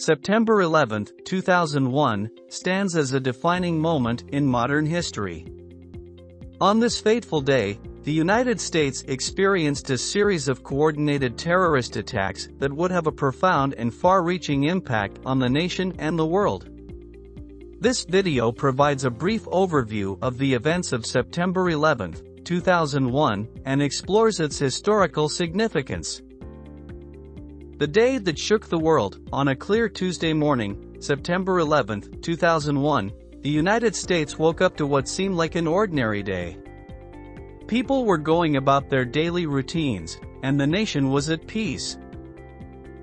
September 11, 2001, stands as a defining moment in modern history. On this fateful day, the United States experienced a series of coordinated terrorist attacks that would have a profound and far-reaching impact on the nation and the world. This video provides a brief overview of the events of September 11, 2001, and explores its historical significance. The day that shook the world. On a clear Tuesday morning, September 11, 2001, the United States woke up to what seemed like an ordinary day. People were going about their daily routines, and the nation was at peace.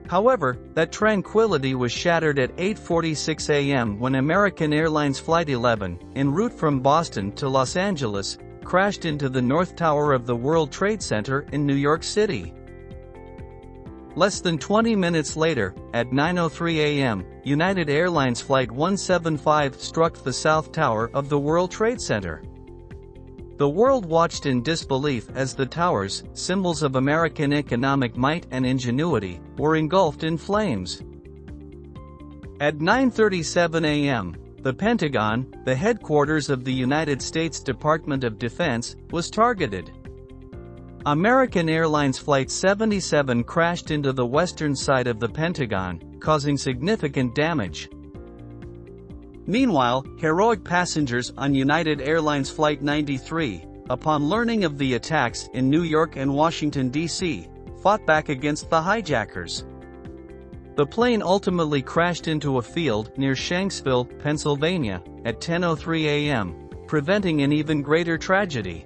However, that tranquility was shattered at 8:46 a.m. when American Airlines Flight 11, en route from Boston to Los Angeles, crashed into the North Tower of the World Trade Center in New York City. Less than 20 minutes later, at 9:03 a.m., United Airlines Flight 175 struck the South Tower of the World Trade Center. The world watched in disbelief as the towers, symbols of American economic might and ingenuity, were engulfed in flames. At 9:37 a.m., the Pentagon, the headquarters of the United States Department of Defense, was targeted. American Airlines Flight 77 crashed into the western side of the Pentagon, causing significant damage. Meanwhile, heroic passengers on United Airlines Flight 93, upon learning of the attacks in New York and Washington, D.C., fought back against the hijackers. The plane ultimately crashed into a field near Shanksville, Pennsylvania, at 10:03 a.m., preventing an even greater tragedy.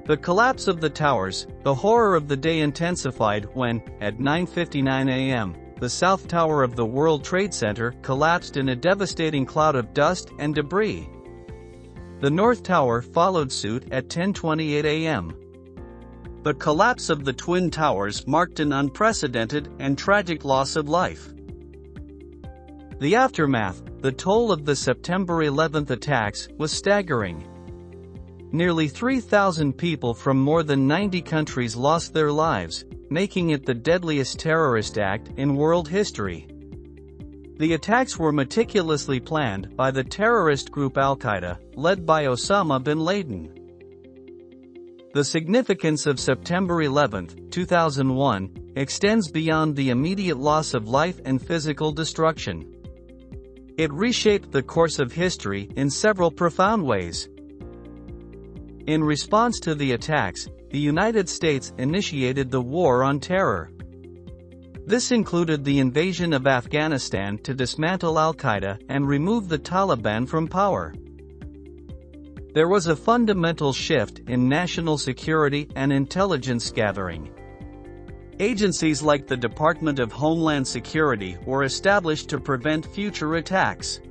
The collapse of the towers, the horror of the day intensified when, at 9:59 a.m., the South Tower of the World Trade Center collapsed in a devastating cloud of dust and debris. The North Tower followed suit at 10:28 a.m. The collapse of the Twin Towers marked an unprecedented and tragic loss of life. The aftermath, the toll of the September 11 attacks, was staggering. Nearly 3,000 people from more than 90 countries lost their lives, making it the deadliest terrorist act in world history. The attacks were meticulously planned by the terrorist group Al-Qaeda, led by Osama bin Laden. The significance of September 11, 2001, extends beyond the immediate loss of life and physical destruction. It reshaped the course of history in several profound ways. In response to the attacks, the United States initiated the War on Terror. This included the invasion of Afghanistan to dismantle Al-Qaeda and remove the Taliban from power. There was a fundamental shift in national security and intelligence gathering. Agencies like the Department of Homeland Security were established to prevent future attacks.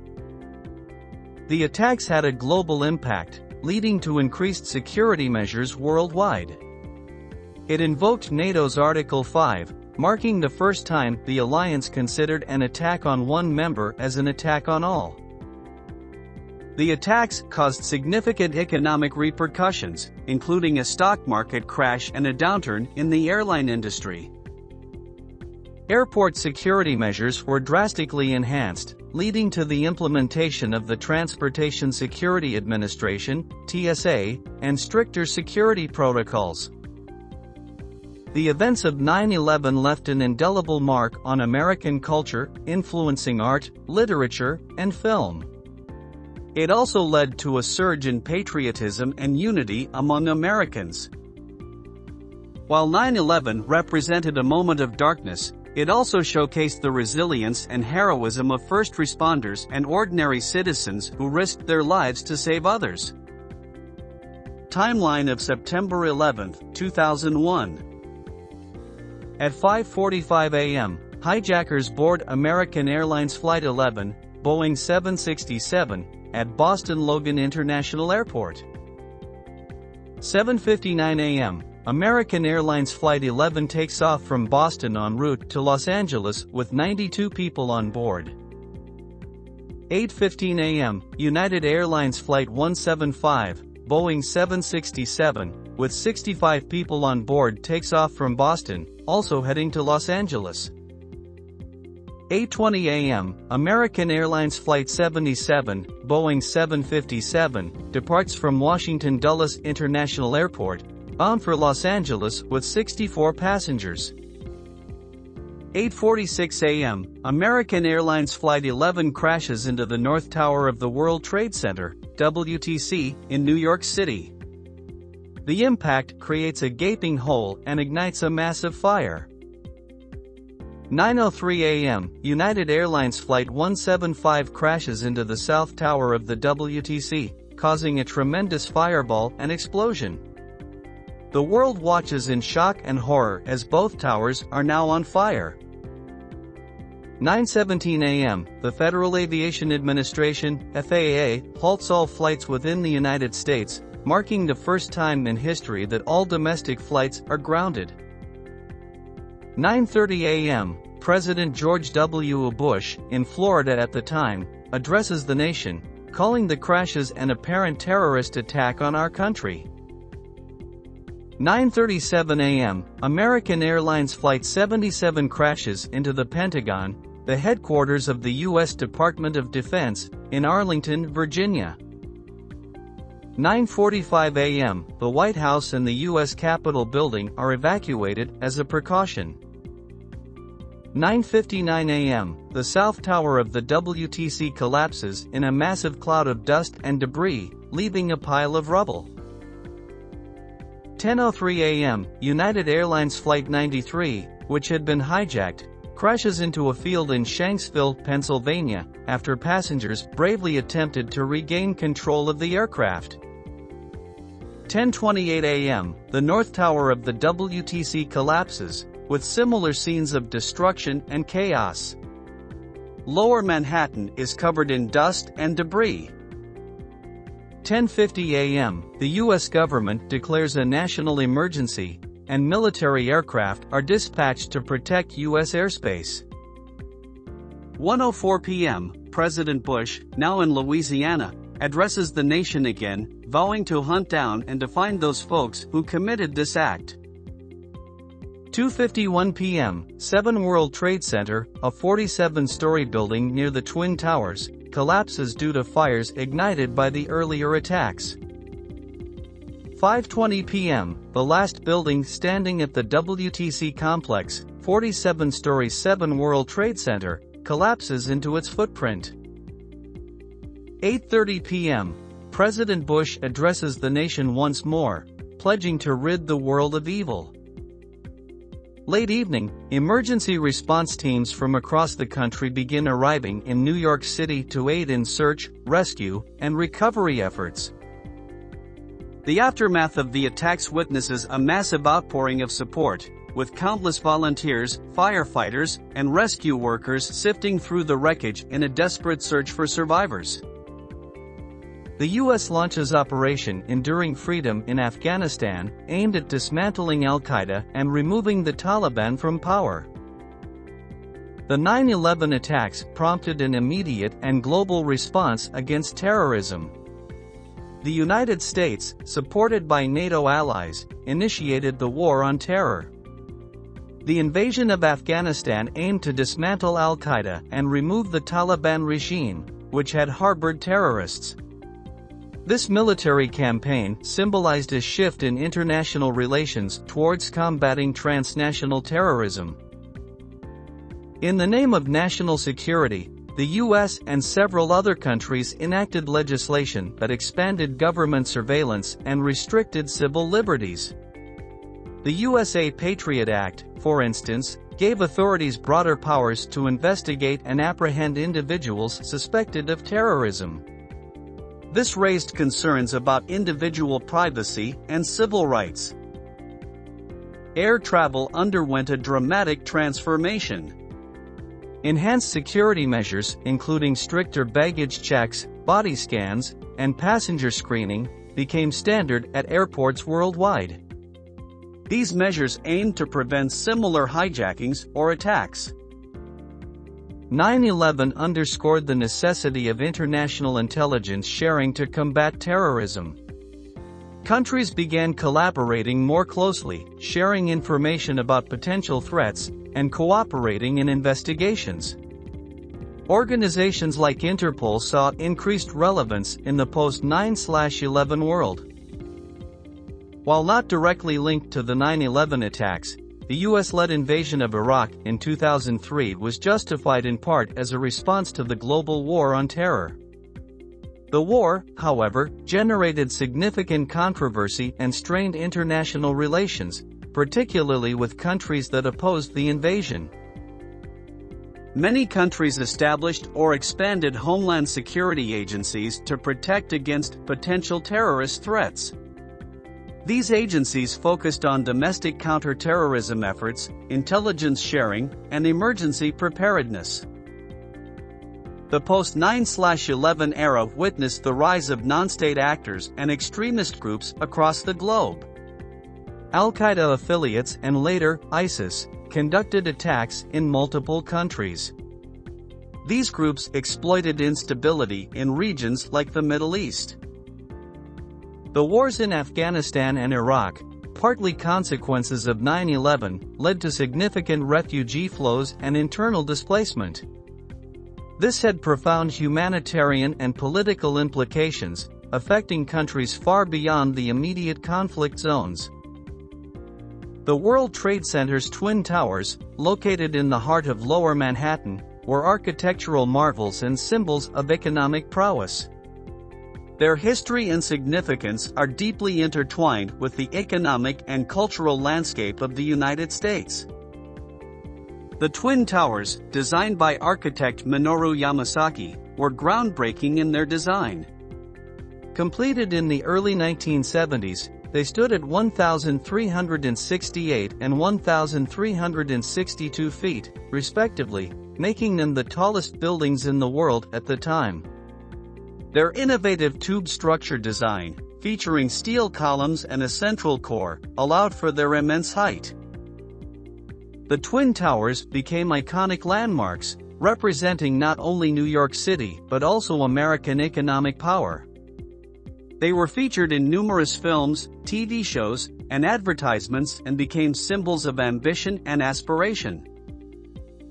The attacks had a global impact, leading to increased security measures worldwide. It invoked NATO's Article 5, marking the first time the alliance considered an attack on one member as an attack on all. The attacks caused significant economic repercussions, including a stock market crash and a downturn in the airline industry. Airport security measures were drastically enhanced, leading to the implementation of the Transportation Security Administration (TSA) and stricter security protocols. The events of 9/11 left an indelible mark on American culture, influencing art, literature, and film. It also led to a surge in patriotism and unity among Americans. While 9/11 represented a moment of darkness, it also showcased the resilience and heroism of first responders and ordinary citizens who risked their lives to save others. Timeline of September 11, 2001. At 5:45 a.m., hijackers board American Airlines Flight 11, Boeing 767, at Boston Logan International Airport. 7:59 a.m., American Airlines Flight 11 takes off from Boston en route to Los Angeles with 92 people on board. 8:15 a.m., United Airlines Flight 175, Boeing 767, with 65 people on board takes off from Boston, also heading to Los Angeles. 8:20 a.m., American Airlines Flight 77, Boeing 757, departs from Washington Dulles International Airport, bound for Los Angeles with 64 passengers. 8:46 a.m., American Airlines Flight 11 crashes into the North Tower of the World Trade Center, WTC, in New York City. The impact creates a gaping hole and ignites a massive fire. 9:03 a.m., United Airlines Flight 175 crashes into the South Tower of the WTC, causing a tremendous fireball and explosion. The world watches in shock and horror as both towers are now on fire. 9:17 a.m., the Federal Aviation Administration, FAA, halts all flights within the United States, marking the first time in history that all domestic flights are grounded. 9:30 a.m., President George W. Bush, in Florida at the time, addresses the nation, calling the crashes an apparent terrorist attack on our country. 9:37 a.m., American Airlines Flight 77 crashes into the Pentagon, the headquarters of the U.S. Department of Defense, in Arlington, Virginia. 9:45 a.m., the White House and the U.S. Capitol building are evacuated as a precaution. 9:59 a.m., the South Tower of the WTC collapses in a massive cloud of dust and debris, leaving a pile of rubble. 10:03 a.m., United Airlines Flight 93, which had been hijacked, crashes into a field in Shanksville, Pennsylvania, after passengers bravely attempted to regain control of the aircraft. 10:28 a.m., the North Tower of the WTC collapses, with similar scenes of destruction and chaos. Lower Manhattan is covered in dust and debris. 10:50 a.m., the U.S. government declares a national emergency, and military aircraft are dispatched to protect U.S. airspace. 1:04 p.m., President Bush, now in Louisiana, addresses the nation again, vowing to hunt down and to find those folks who committed this act. 2:51 p.m., 7 World Trade Center, a 47-story building near the Twin Towers, collapses due to fires ignited by the earlier attacks. 5:20 p.m., the last building standing at the WTC complex, 47-story 7 World Trade Center, collapses into its footprint. 8:30 p.m., President Bush addresses the nation once more, pledging to rid the world of evil. Late evening, emergency response teams from across the country begin arriving in New York City to aid in search, rescue, and recovery efforts. The aftermath of the attacks witnesses a massive outpouring of support, with countless volunteers, firefighters, and rescue workers sifting through the wreckage in a desperate search for survivors. The U.S. launches Operation Enduring Freedom in Afghanistan, aimed at dismantling al-Qaeda and removing the Taliban from power. The 9/11 attacks prompted an immediate and global response against terrorism. The United States, supported by NATO allies, initiated the War on Terror. The invasion of Afghanistan aimed to dismantle al-Qaeda and remove the Taliban regime, which had harbored terrorists. This military campaign symbolized a shift in international relations towards combating transnational terrorism. In the name of national security, the U.S. and several other countries enacted legislation that expanded government surveillance and restricted civil liberties. The USA Patriot Act, for instance, gave authorities broader powers to investigate and apprehend individuals suspected of terrorism. This raised concerns about individual privacy and civil rights. Air travel underwent a dramatic transformation. Enhanced security measures, including stricter baggage checks, body scans, and passenger screening, became standard at airports worldwide. These measures aimed to prevent similar hijackings or attacks. 9/11 underscored the necessity of international intelligence sharing to combat terrorism. Countries began collaborating more closely, sharing information about potential threats, and cooperating in investigations. Organizations like Interpol saw increased relevance in the post-9/11 world. While not directly linked to the 9/11 attacks, the US-led invasion of Iraq in 2003 was justified in part as a response to the global war on terror. The war, however, generated significant controversy and strained international relations, particularly with countries that opposed the invasion. Many countries established or expanded homeland security agencies to protect against potential terrorist threats. These agencies focused on domestic counterterrorism efforts, intelligence sharing, and emergency preparedness. The post-9/11 era witnessed the rise of non-state actors and extremist groups across the globe. Al-Qaeda affiliates and later, ISIS, conducted attacks in multiple countries. These groups exploited instability in regions like the Middle East. The wars in Afghanistan and Iraq, partly consequences of 9/11, led to significant refugee flows and internal displacement. This had profound humanitarian and political implications, affecting countries far beyond the immediate conflict zones. The World Trade Center's Twin Towers, located in the heart of Lower Manhattan, were architectural marvels and symbols of economic prowess. Their history and significance are deeply intertwined with the economic and cultural landscape of the United States. The Twin Towers, designed by architect Minoru Yamasaki, were groundbreaking in their design. Completed in the early 1970s, they stood at 1,368 and 1,362 feet, respectively, making them the tallest buildings in the world at the time. Their innovative tube structure design, featuring steel columns and a central core, allowed for their immense height. The Twin Towers became iconic landmarks, representing not only New York City but also American economic power. They were featured in numerous films, TV shows, and advertisements and became symbols of ambition and aspiration.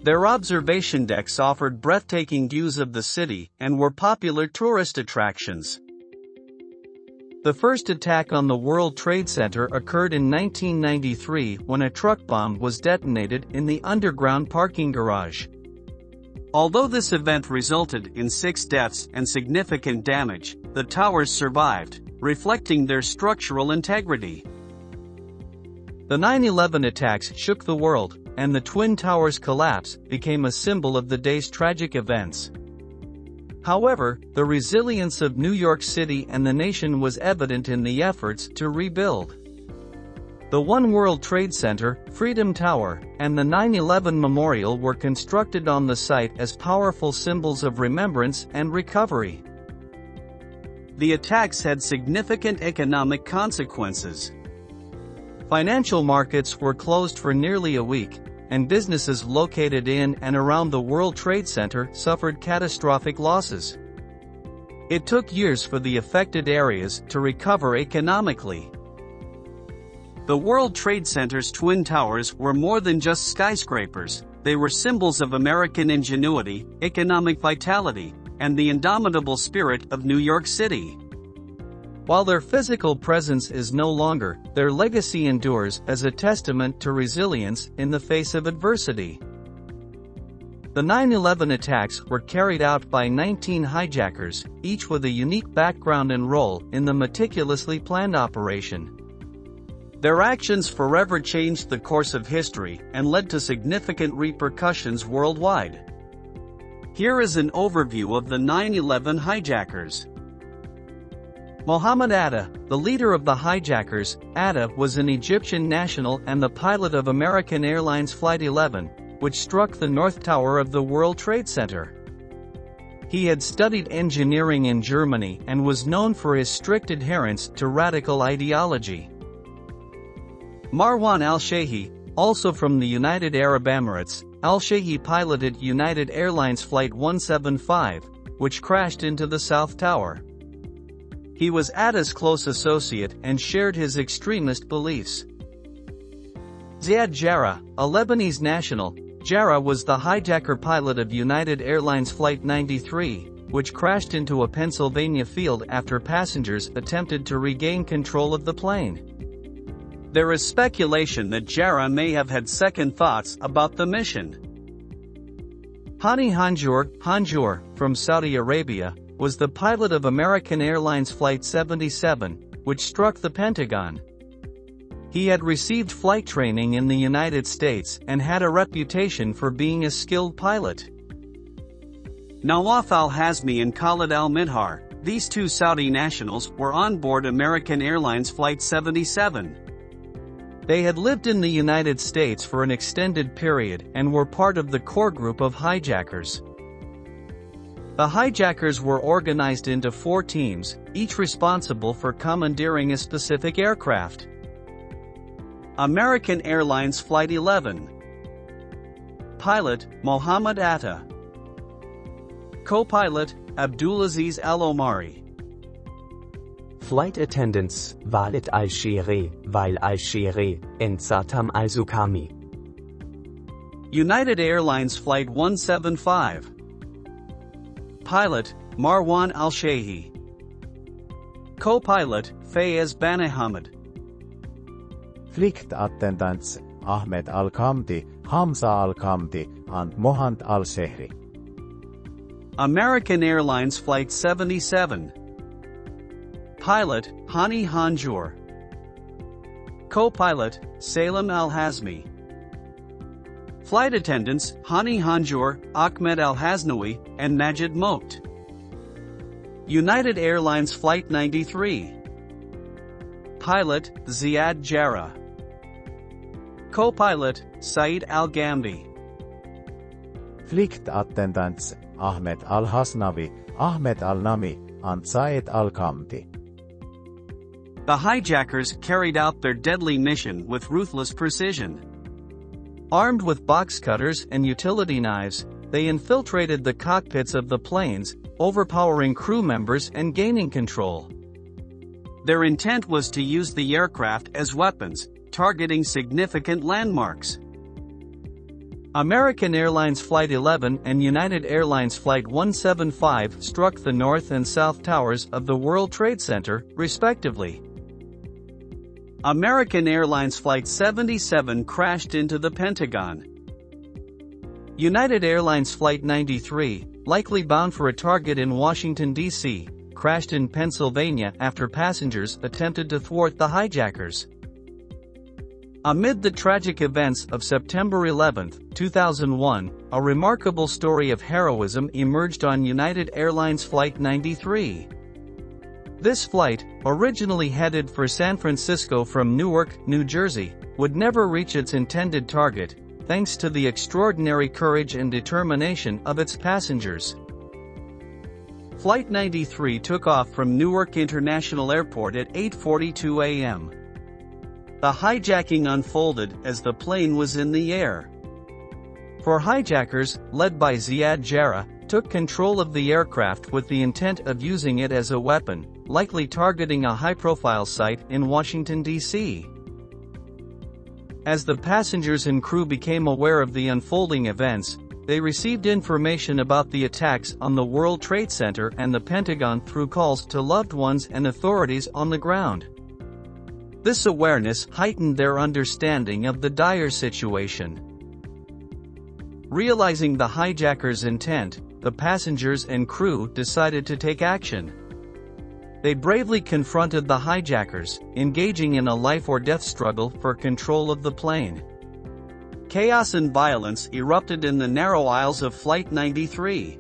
Their observation decks offered breathtaking views of the city and were popular tourist attractions. The first attack on the World Trade Center occurred in 1993 when a truck bomb was detonated in the underground parking garage. Although this event resulted in 6 deaths and significant damage, the towers survived, reflecting their structural integrity. The 9/11 attacks shook the world, and the Twin Towers' collapse became a symbol of the day's tragic events. However, the resilience of New York City and the nation was evident in the efforts to rebuild. The One World Trade Center, Freedom Tower, and the 9/11 Memorial were constructed on the site as powerful symbols of remembrance and recovery. The attacks had significant economic consequences. Financial markets were closed for nearly a week, and businesses located in and around the World Trade Center suffered catastrophic losses. It took years for the affected areas to recover economically. The World Trade Center's Twin Towers were more than just skyscrapers. They were symbols of American ingenuity, economic vitality, and the indomitable spirit of New York City. While their physical presence is no longer, their legacy endures as a testament to resilience in the face of adversity. The 9/11 attacks were carried out by 19 hijackers, each with a unique background and role in the meticulously planned operation. Their actions forever changed the course of history and led to significant repercussions worldwide. Here is an overview of the 9/11 hijackers. Mohammed Atta, the leader of the hijackers. Atta was an Egyptian national and the pilot of American Airlines Flight 11, which struck the North Tower of the World Trade Center. He had studied engineering in Germany and was known for his strict adherence to radical ideology. Marwan al-Shehhi, also from the United Arab Emirates, al-Shehhi piloted United Airlines Flight 175, which crashed into the South Tower. He was Atta's close associate and shared his extremist beliefs. Ziad Jarrah, a Lebanese national, Jarrah was the hijacker pilot of United Airlines Flight 93, which crashed into a Pennsylvania field after passengers attempted to regain control of the plane. There is speculation that Jarrah may have had second thoughts about the mission. Hani Hanjour, from Saudi Arabia, was the pilot of American Airlines Flight 77, which struck the Pentagon. He had received flight training in the United States and had a reputation for being a skilled pilot. Nawaf al-Hazmi and Khalid al-Midhar, these two Saudi nationals, were on board American Airlines Flight 77. They had lived in the United States for an extended period and were part of the core group of hijackers. The hijackers were organized into 4 teams, each responsible for commandeering a specific aircraft. American Airlines Flight 11. Pilot, Mohammed Atta. Co-pilot, Abdulaziz Al-Omari. Flight attendants, Walid al-Shiri, Wael al-Shiri, and Satam al-Zukami. United Airlines Flight 175. Pilot, Marwan al-Shehi. Co-pilot, Fayez Banihamad. Flight attendants, Ahmed al-Kamdi, Hamza al-Kamdi, and Mohand al-Shehri. American Airlines Flight 77. Pilot, Hani Hanjour. Co-pilot, Salim al-Hazmi. Flight attendants, Hani Hanjour, Ahmed al-Haznawi, and Majid Mokt. United Airlines Flight 93. Pilot, Ziad Jarrah. Co-pilot, Saeed al-Gambi. Flight attendants, Ahmed al-Hasnawi, Ahmed al-Nami, and Saeed al-Kamdi. The hijackers carried out their deadly mission with ruthless precision. Armed with box cutters and utility knives, they infiltrated the cockpits of the planes, overpowering crew members and gaining control. Their intent was to use the aircraft as weapons, targeting significant landmarks. American Airlines Flight 11 and United Airlines Flight 175 struck the north and south towers of the World Trade Center, respectively. American Airlines Flight 77 crashed into the Pentagon. United Airlines Flight 93, likely bound for a target in Washington, D.C., crashed in Pennsylvania after passengers attempted to thwart the hijackers. Amid the tragic events of September 11, 2001, a remarkable story of heroism emerged on United Airlines Flight 93. This flight, originally headed for San Francisco from Newark, New Jersey, would never reach its intended target, thanks to the extraordinary courage and determination of its passengers. Flight 93 took off from Newark International Airport at 8:42 a.m. The hijacking unfolded as the plane was in the air. 4 hijackers, led by Ziad Jarrah, took control of the aircraft with the intent of using it as a weapon, likely targeting a high-profile site in Washington, D.C. As the passengers and crew became aware of the unfolding events, they received information about the attacks on the World Trade Center and the Pentagon through calls to loved ones and authorities on the ground. This awareness heightened their understanding of the dire situation. Realizing the hijackers' intent, the passengers and crew decided to take action. They bravely confronted the hijackers, engaging in a life-or-death struggle for control of the plane. Chaos and violence erupted in the narrow aisles of Flight 93.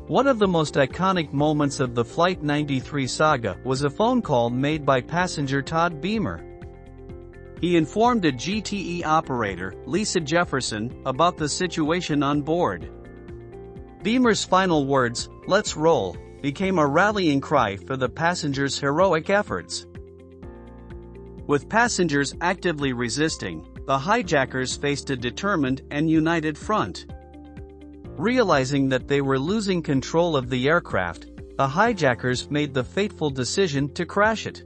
One of the most iconic moments of the Flight 93 saga was a phone call made by passenger Todd Beamer. He informed a GTE operator, Lisa Jefferson, about the situation on board. Beamer's final words, "Let's roll," became a rallying cry for the passengers' heroic efforts. With passengers actively resisting, the hijackers faced a determined and united front. Realizing that they were losing control of the aircraft, the hijackers made the fateful decision to crash it.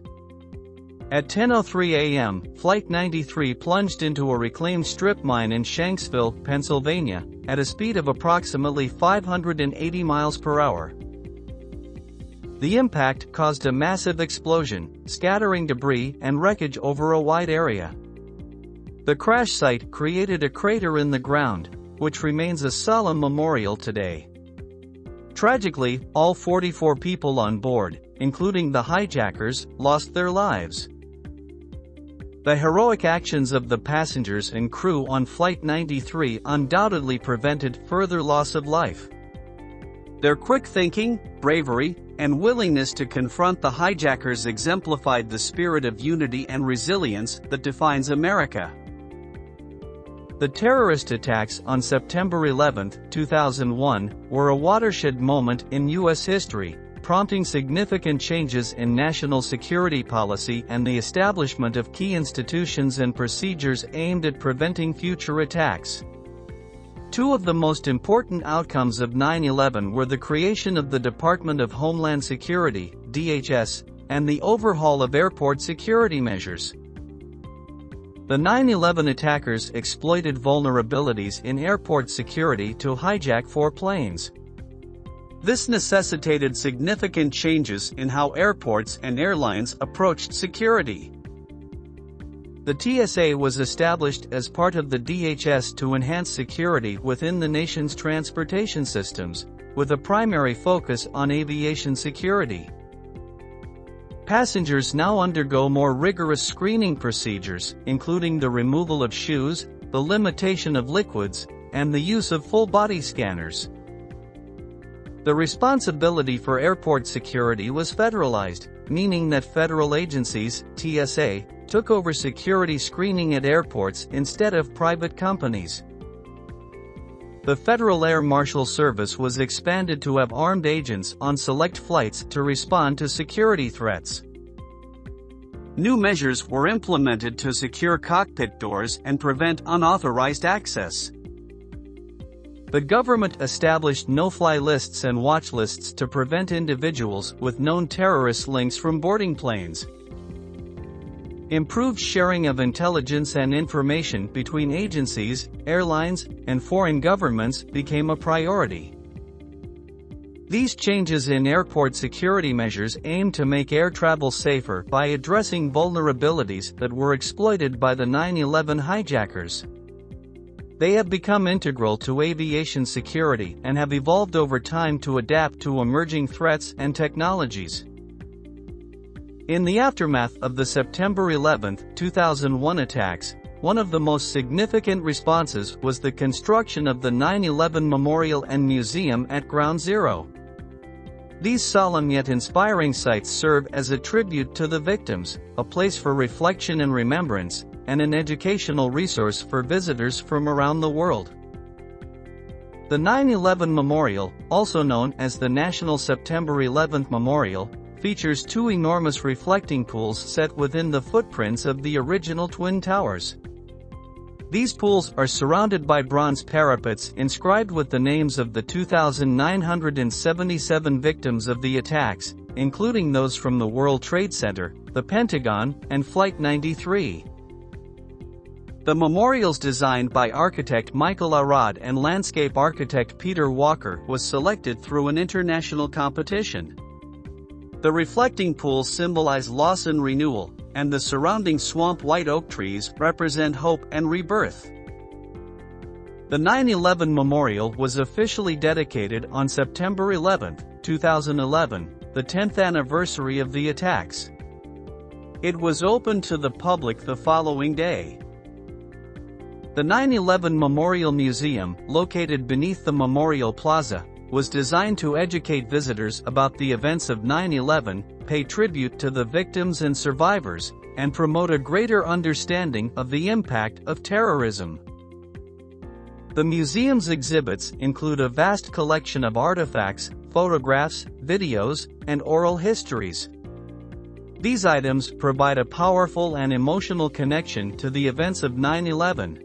At 10:03 a.m., Flight 93 plunged into a reclaimed strip mine in Shanksville, Pennsylvania, at a speed of approximately 580 miles per hour. The impact caused a massive explosion, scattering debris and wreckage over a wide area. The crash site created a crater in the ground, which remains a solemn memorial today. Tragically, all 44 people on board, including the hijackers, lost their lives. The heroic actions of the passengers and crew on Flight 93 undoubtedly prevented further loss of life. Their quick thinking, bravery, and willingness to confront the hijackers exemplified the spirit of unity and resilience that defines America. The terrorist attacks on September 11, 2001, were a watershed moment in U.S. history, prompting significant changes in national security policy and the establishment of key institutions and procedures aimed at preventing future attacks. Two of the most important outcomes of 9/11 were the creation of the Department of Homeland Security, DHS, and the overhaul of airport security measures. The 9/11 attackers exploited vulnerabilities in airport security to hijack 4 planes. This necessitated significant changes in how airports and airlines approached security. The TSA was established as part of the DHS to enhance security within the nation's transportation systems, with a primary focus on aviation security. Passengers now undergo more rigorous screening procedures, including the removal of shoes, the limitation of liquids, and the use of full-body scanners. The responsibility for airport security was federalized, meaning that federal agencies, TSA, took over security screening at airports instead of private companies. The Federal Air Marshal Service was expanded to have armed agents on select flights to respond to security threats. New measures were implemented to secure cockpit doors and prevent unauthorized access. The government established no-fly lists and watch lists to prevent individuals with known terrorist links from boarding planes. Improved sharing of intelligence and information between agencies, airlines, and foreign governments became a priority. These changes in airport security measures aim to make air travel safer by addressing vulnerabilities that were exploited by the 9/11 hijackers. They have become integral to aviation security and have evolved over time to adapt to emerging threats and technologies. In the aftermath of the September 11, 2001 attacks, one of the most significant responses was the construction of the 9/11 Memorial and Museum at Ground Zero. These solemn yet inspiring sites serve as a tribute to the victims, a place for reflection and remembrance, and an educational resource for visitors from around the world. The 9/11 Memorial, also known as the National September 11 Memorial, features 2 enormous reflecting pools set within the footprints of the original Twin Towers. These pools are surrounded by bronze parapets inscribed with the names of the 2,977 victims of the attacks, including those from the World Trade Center, the Pentagon, and Flight 93. The memorials, designed by architect Michael Arad and landscape architect Peter Walker, was selected through an international competition. The reflecting pools symbolize loss and renewal, and the surrounding swamp white oak trees represent hope and rebirth. The 9/11 Memorial was officially dedicated on September 11, 2011, the 10th anniversary of the attacks. It was opened to the public the following day. The 9/11 Memorial Museum, located beneath the Memorial Plaza, was designed to educate visitors about the events of 9/11, pay tribute to the victims and survivors, and promote a greater understanding of the impact of terrorism. The museum's exhibits include a vast collection of artifacts, photographs, videos, and oral histories. These items provide a powerful and emotional connection to the events of 9/11.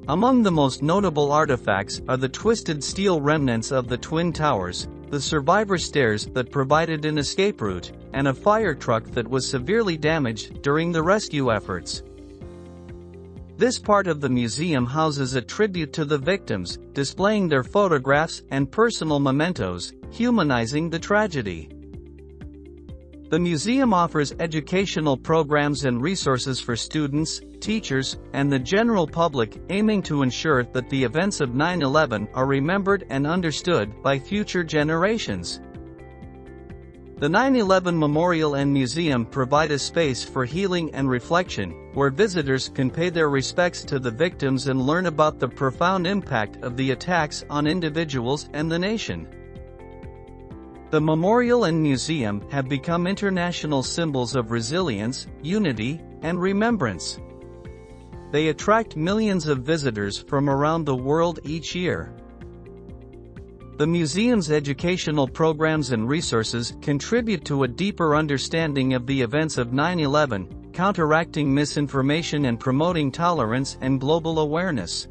Among the most notable artifacts are the twisted steel remnants of the Twin Towers, the survivor stairs that provided an escape route, and a fire truck that was severely damaged during the rescue efforts. This part of the museum houses a tribute to the victims, displaying their photographs and personal mementos, humanizing the tragedy. The museum offers educational programs and resources for students, teachers, and the general public, aiming to ensure that the events of 9/11 are remembered and understood by future generations. The 9/11 Memorial and Museum provide a space for healing and reflection, where visitors can pay their respects to the victims and learn about the profound impact of the attacks on individuals and the nation. The memorial and museum have become international symbols of resilience, unity, and remembrance. They attract millions of visitors from around the world each year. The museum's educational programs and resources contribute to a deeper understanding of the events of 9/11, counteracting misinformation and promoting tolerance and global awareness.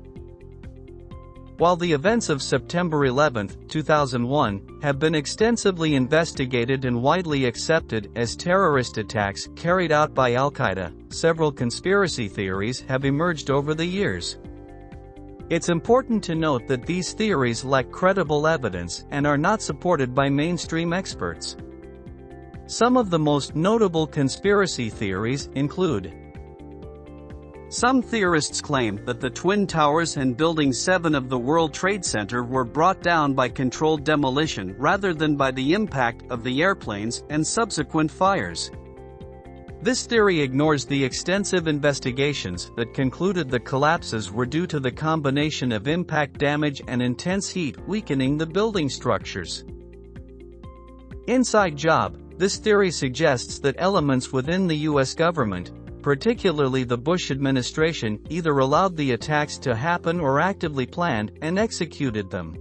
While the events of September 11, 2001, have been extensively investigated and widely accepted as terrorist attacks carried out by Al-Qaeda, several conspiracy theories have emerged over the years. It's important to note that these theories lack credible evidence and are not supported by mainstream experts. Some of the most notable conspiracy theories include: some theorists claim that the Twin Towers and Building 7 of the World Trade Center were brought down by controlled demolition rather than by the impact of the airplanes and subsequent fires. This theory ignores the extensive investigations that concluded the collapses were due to the combination of impact damage and intense heat weakening the building structures. Inside job, this theory suggests that elements within the U.S. government, particularly the Bush administration, either allowed the attacks to happen or actively planned and executed them.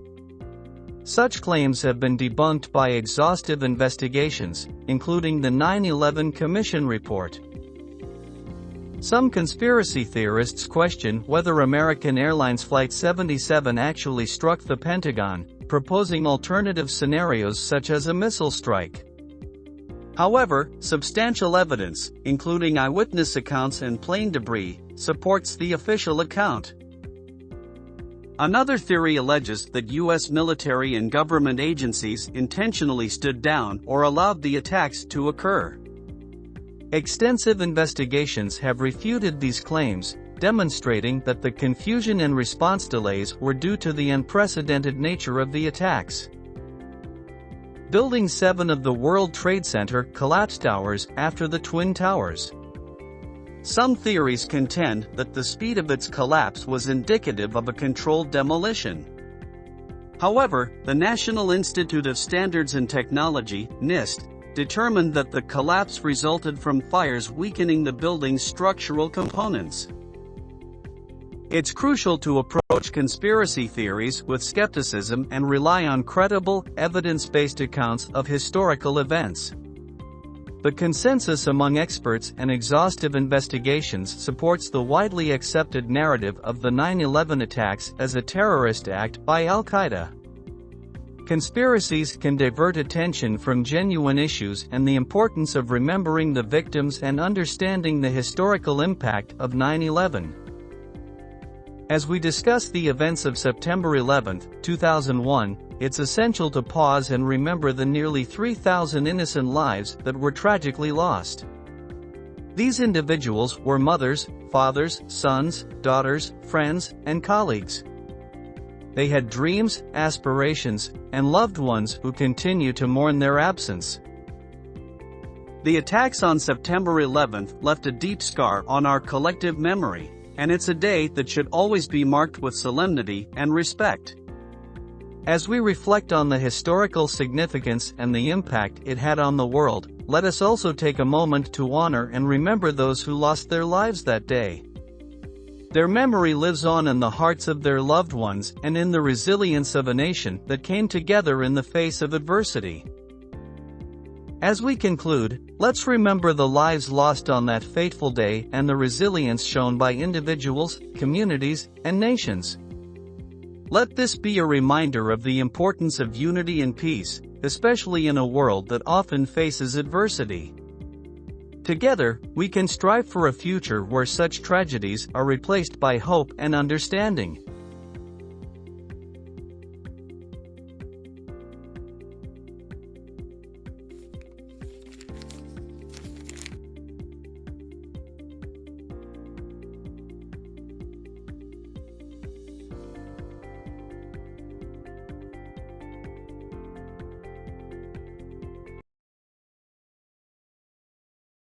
Such claims have been debunked by exhaustive investigations, including the 9/11 Commission report. Some conspiracy theorists question whether American Airlines Flight 77 actually struck the Pentagon, proposing alternative scenarios such as a missile strike. However, substantial evidence, including eyewitness accounts and plane debris, supports the official account. Another theory alleges that U.S. military and government agencies intentionally stood down or allowed the attacks to occur. Extensive investigations have refuted these claims, demonstrating that the confusion and response delays were due to the unprecedented nature of the attacks. Building 7 of the World Trade Center collapsed hours after the Twin Towers. Some theories contend that the speed of its collapse was indicative of a controlled demolition. However, the National Institute of Standards and Technology, NIST, determined that the collapse resulted from fires weakening the building's structural components. It's crucial to approach conspiracy theories with skepticism and rely on credible, evidence-based accounts of historical events. The consensus among experts and exhaustive investigations supports the widely accepted narrative of the 9/11 attacks as a terrorist act by Al-Qaeda. Conspiracies can divert attention from genuine issues and the importance of remembering the victims and understanding the historical impact of 9/11. As we discuss the events of September 11, 2001, it's essential to pause and remember the nearly 3,000 innocent lives that were tragically lost. These individuals were mothers, fathers, sons, daughters, friends, and colleagues. They had dreams, aspirations, and loved ones who continue to mourn their absence. The attacks on September 11 left a deep scar on our collective memory, and it's a day that should always be marked with solemnity and respect. As we reflect on the historical significance and the impact it had on the world, let us also take a moment to honor and remember those who lost their lives that day. Their memory lives on in the hearts of their loved ones and in the resilience of a nation that came together in the face of adversity. As we conclude, let's remember the lives lost on that fateful day and the resilience shown by individuals, communities, and nations. Let this be a reminder of the importance of unity and peace, especially in a world that often faces adversity. Together, we can strive for a future where such tragedies are replaced by hope and understanding.